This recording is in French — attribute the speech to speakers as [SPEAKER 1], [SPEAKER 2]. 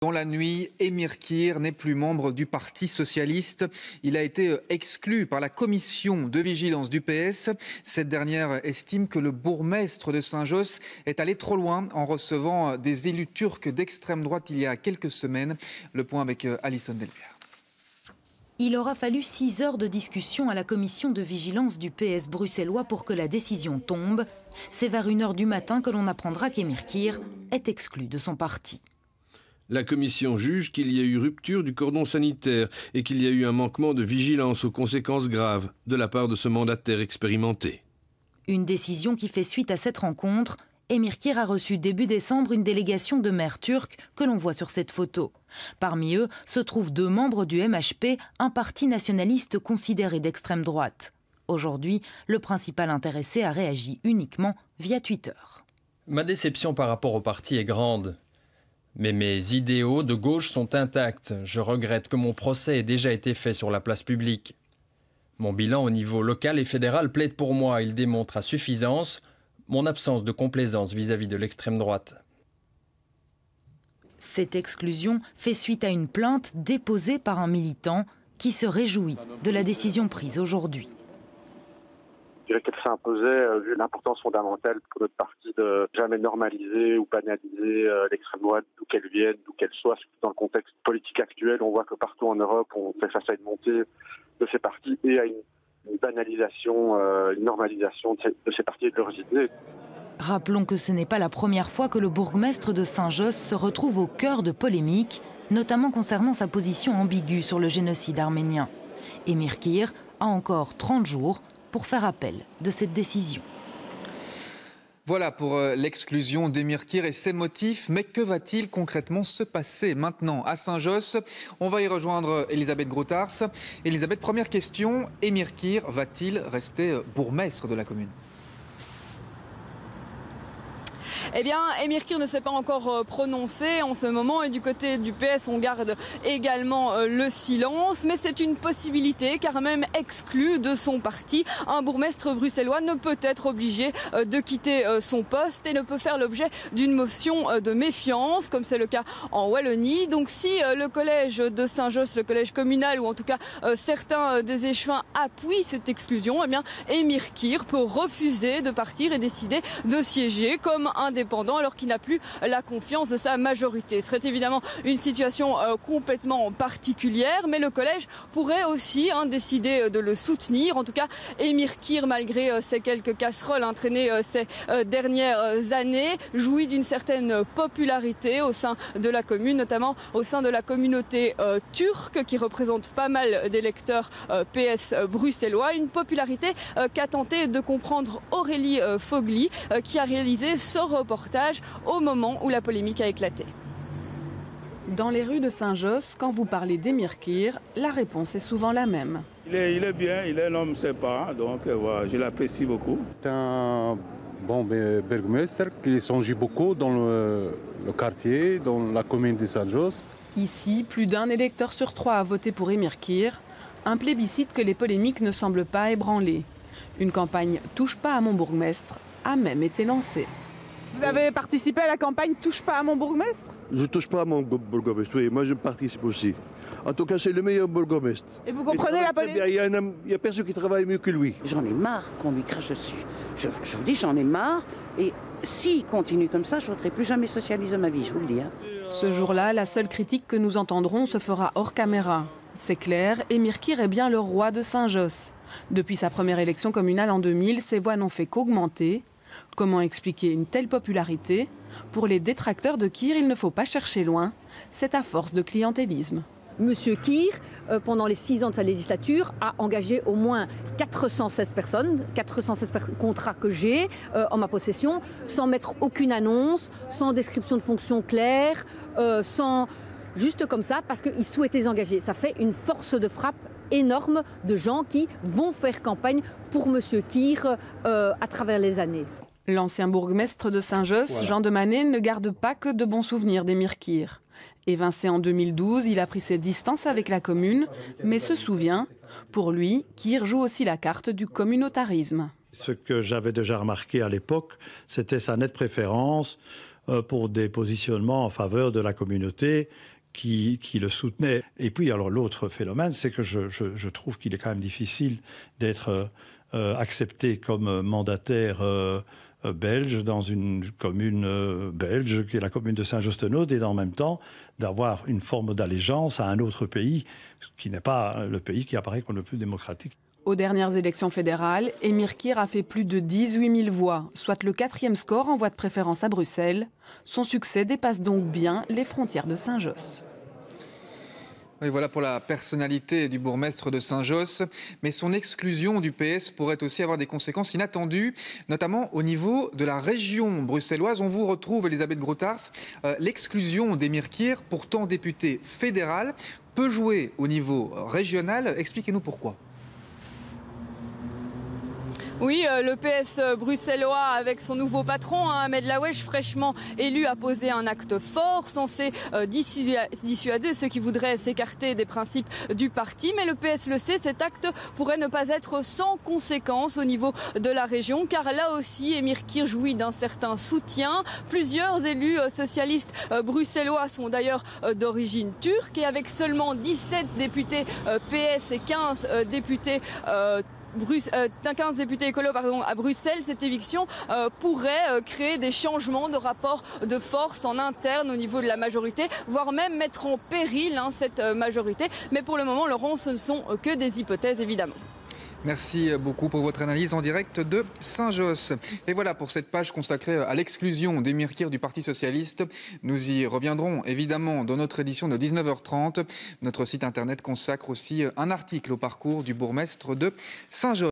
[SPEAKER 1] Dans la nuit, Emir Kir n'est plus membre du Parti socialiste. Il a été exclu par la commission de vigilance du PS. Cette dernière estime que le bourgmestre de Saint-Josse est allé trop loin en recevant des élus turcs d'extrême droite il y a quelques semaines. Le point avec Alison Delbière.
[SPEAKER 2] Il aura fallu 6 heures de discussion à la commission de vigilance du PS bruxellois pour que la décision tombe. C'est vers 1 h du matin que l'on apprendra qu'Emir Kir est exclu de son parti.
[SPEAKER 3] La commission juge qu'il y a eu rupture du cordon sanitaire et qu'il y a eu un manquement de vigilance aux conséquences graves de la part de ce mandataire expérimenté.
[SPEAKER 2] Une décision qui fait suite à cette rencontre. Emir Kir a reçu début décembre une délégation de maires turcs que l'on voit sur cette photo. Parmi eux se trouvent 2 membres du MHP, un parti nationaliste considéré d'extrême droite. Aujourd'hui, le principal intéressé a réagi uniquement via Twitter.
[SPEAKER 4] Ma déception par rapport au parti est grande. Mais mes idéaux de gauche sont intacts. Je regrette que mon procès ait déjà été fait sur la place publique. Mon bilan au niveau local et fédéral plaide pour moi. Il démontre à suffisance mon absence de complaisance vis-à-vis de l'extrême droite.
[SPEAKER 2] Cette exclusion fait suite à une plainte déposée par un militant qui se réjouit de la décision prise aujourd'hui.
[SPEAKER 5] Je dirais qu'elle s'imposait, vu l'importance fondamentale pour notre parti de jamais normaliser ou banaliser l'extrême droite, d'où qu'elle vienne, d'où qu'elle soit. Dans le contexte politique actuel, on voit que partout en Europe, on fait face à une montée de ces partis et à une banalisation, une normalisation de ces partis et de leurs idées.
[SPEAKER 2] Rappelons que ce n'est pas la première fois que le bourgmestre de Saint-Josse se retrouve au cœur de polémiques, notamment concernant sa position ambiguë sur le génocide arménien. Emir Kir a encore 30 jours pour faire appel de cette décision.
[SPEAKER 1] Voilà pour l'exclusion d'Emir Kir et ses motifs. Mais que va-t-il concrètement se passer maintenant à Saint-Josse? On va y rejoindre Elisabeth Grootars. Elisabeth, première question, Emir Kir va-t-il rester bourgmestre de la commune?
[SPEAKER 6] Eh bien, Emir Kir ne s'est pas encore prononcé en ce moment et du côté du PS, on garde également le silence. Mais c'est une possibilité car même exclu de son parti, un bourgmestre bruxellois ne peut être obligé de quitter son poste et ne peut faire l'objet d'une motion de méfiance comme c'est le cas en Wallonie. Donc si le collège de Saint-Josse, le collège communal ou en tout cas certains des échevins appuient cette exclusion, eh bien Emir Kir peut refuser de partir et décider de siéger comme indépendant alors qu'il n'a plus la confiance de sa majorité. Ce serait évidemment une situation complètement particulière, mais le collège pourrait aussi décider de le soutenir. En tout cas, Emir Kir, malgré ces quelques casseroles entraînées ces dernières années, jouit d'une certaine popularité au sein de la commune, notamment au sein de la communauté turque qui représente pas mal d'électeurs PS bruxellois. Une popularité qu'a tenté de comprendre Aurélie Fogli qui a réalisé ce reportage au moment où la polémique a éclaté.
[SPEAKER 7] Dans les rues de Saint-Josse, quand vous parlez d'Emir Kir, la réponse est souvent la même.
[SPEAKER 8] Il est bien, il est un homme sympa, donc voilà, je l'apprécie beaucoup.
[SPEAKER 9] C'est un bon bourgmestre qui s'engage beaucoup dans le quartier, dans la commune de Saint-Josse.
[SPEAKER 7] Ici, plus d'1 électeur sur 3 a voté pour Emir Kir, un plébiscite que les polémiques ne semblent pas ébranler. Une campagne « Touche pas à mon bourgmestre » a même été lancée.
[SPEAKER 10] Vous avez participé à la campagne « Touche pas à mon bourgmestre » ?
[SPEAKER 11] Je ne touche pas à mon bourgmestre, oui, moi je participe aussi. En tout cas, c'est le meilleur bourgmestre.
[SPEAKER 10] Et vous comprenez la polémique ?
[SPEAKER 11] Il n'y a personne qui travaille mieux que lui.
[SPEAKER 12] J'en ai marre qu'on lui crache dessus. Je vous dis, j'en ai marre. Et s'il continue comme ça, je ne voudrais plus jamais socialiser ma vie, je vous le dis.
[SPEAKER 7] Ce jour-là, la seule critique que nous entendrons se fera hors caméra. C'est clair, Emir Kir est bien le roi de Saint-Josse. Depuis sa première élection communale en 2000, ses voix n'ont fait qu'augmenter. Comment expliquer une telle popularité? Pour les détracteurs de Kir, il ne faut pas chercher loin. C'est à force de clientélisme.
[SPEAKER 13] Monsieur Kir, pendant les 6 ans de sa législature, a engagé au moins 416 personnes, 416 contrats que j'ai en ma possession, sans mettre aucune annonce, sans description de fonction claire, sans juste comme ça, parce qu'il souhaitait les engager. Ça fait une force de frappe énorme de gens qui vont faire campagne pour Monsieur Kir à travers les années.
[SPEAKER 7] L'ancien bourgmestre de Saint-Josse, Jean de Manet, ne garde pas que de bons souvenirs d'Emir Kir. Évincé en 2012, il a pris ses distances avec la commune, mais se souvient, pour lui, Kir joue aussi la carte du communautarisme.
[SPEAKER 14] Ce que j'avais déjà remarqué à l'époque, c'était sa nette préférence pour des positionnements en faveur de la communauté qui le soutenait. Et puis, alors, l'autre phénomène, c'est que je trouve qu'il est quand même difficile d'être accepté comme mandataire belge dans une commune belge, qui est la commune de Saint-Josse-de-Naude, et en même temps d'avoir une forme d'allégeance à un autre pays, qui n'est pas le pays qui apparaît comme le plus démocratique.
[SPEAKER 7] Aux dernières élections fédérales, Emir Kir a fait plus de 18 000 voix, soit le 4e score en voix de préférence à Bruxelles. Son succès dépasse donc bien les frontières de Saint-Josse.
[SPEAKER 1] Oui, voilà pour la personnalité du bourgmestre de Saint-Josse. Mais son exclusion du PS pourrait aussi avoir des conséquences inattendues, notamment au niveau de la région bruxelloise. On vous retrouve, Elisabeth Grotars. L'exclusion d'Emir Kir, pourtant député fédéral, peut jouer au niveau régional. Expliquez-nous pourquoi.
[SPEAKER 6] Oui, le PS bruxellois, avec son nouveau patron, Ahmed Laoueche, fraîchement élu, a posé un acte fort censé dissuader ceux qui voudraient s'écarter des principes du parti. Mais le PS le sait, cet acte pourrait ne pas être sans conséquences au niveau de la région, car là aussi, Emir Kir jouit d'un certain soutien. Plusieurs élus socialistes bruxellois sont d'ailleurs d'origine turque, et avec seulement 17 députés PS et 15 députés 15 députés écolos à Bruxelles, cette éviction pourrait créer des changements de rapport de force en interne au niveau de la majorité, voire même mettre en péril cette majorité. Mais pour le moment, Laurent, ce ne sont que des hypothèses, évidemment.
[SPEAKER 1] Merci beaucoup pour votre analyse en direct de Saint-Josse. Et voilà pour cette page consacrée à l'exclusion d'Emir Kir du Parti Socialiste. Nous y reviendrons évidemment dans notre édition de 19h30. Notre site internet consacre aussi un article au parcours du bourgmestre de Saint-Josse.